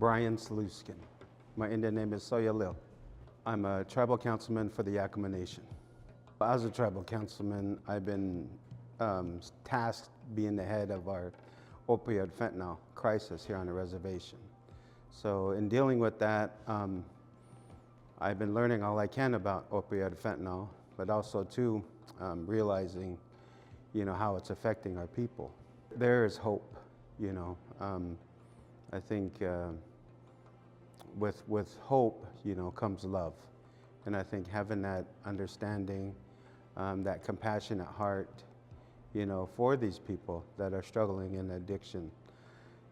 Brian Saluskin. My Indian name is Soyalil. I'm a tribal councilman for the Yakama Nation. As a tribal councilman, I've been tasked being the head of our opioid fentanyl crisis here on the reservation. So in dealing with that, I've been learning all I can about opioid fentanyl, but also too realizing, how it's affecting our people. There is hope, I think with hope, comes love. And I think having that understanding, that compassionate heart, for these people that are struggling in addiction,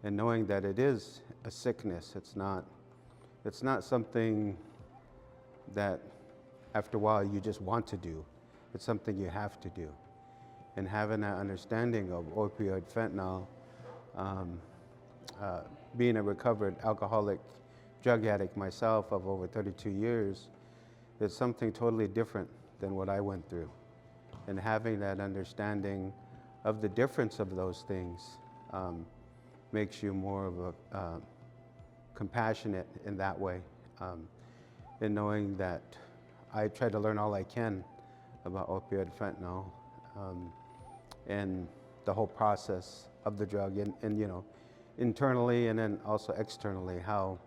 and knowing that it is a sickness. It's not something that after a while you just want to do. It's something you have to do. And having that understanding of opioid fentanyl, being a recovered alcoholic drug addict myself of over 32 years, it's something totally different than what I went through. And having that understanding of the difference of those things makes you more of a compassionate in that way. And knowing that I try to learn all I can about opioid fentanyl and the whole process of the drug and internally and then also externally, how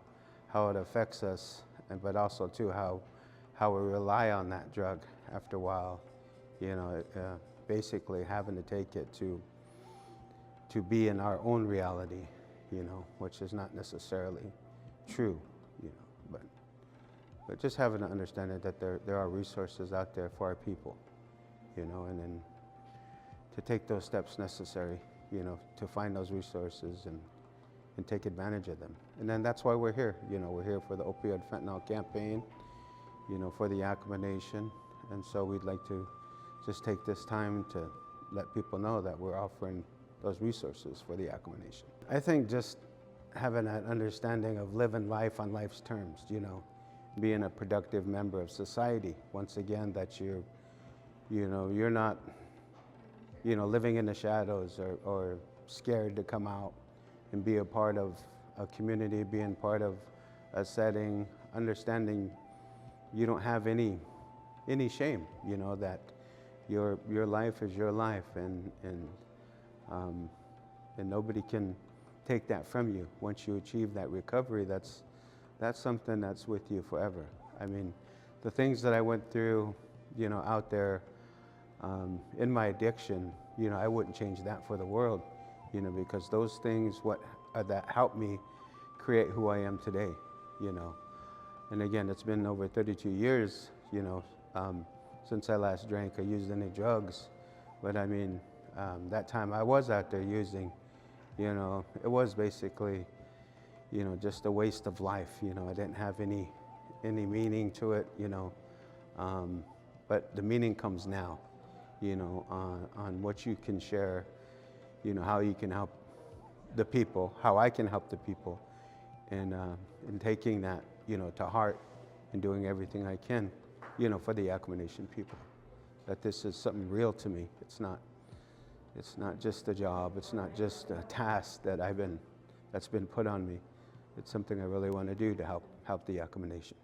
it affects us, but also too how we rely on that drug after a while. Basically having to take it to be in our own reality, which is not necessarily true, but just having an understanding that there are resources out there for our people, and then to take those steps necessary, to find those resources and take advantage of them. And then that's why we're here. We're here for the opioid fentanyl campaign, for the Yakama Nation. And so we'd like to just take this time to let people know that we're offering those resources for the Yakama Nation. I think just having that understanding of living life on life's terms, being a productive member of society. Once again, that you're not, living in the shadows or scared to come out and be a part of a community, being part of a setting, understanding you don't have any shame, that your life is your life, and nobody can take that from you. Once you achieve that recovery, that's something that's with you forever. I mean, the things that I went through, out there in my addiction, I wouldn't change that for the world, because those things that helped me create who I am today, And again, it's been over 32 years, since I last drank or used any drugs. But I mean, that time I was out there using, it was basically, just a waste of life. I didn't have any meaning to it, but the meaning comes now, on what you can share, how you can help the people, how I can help the people, and taking that, to heart and doing everything I can, for the Yakama Nation people. That this is something real to me. It's not just a job. It's not just a task that's been put on me. It's something I really want to do to help the Yakama Nation.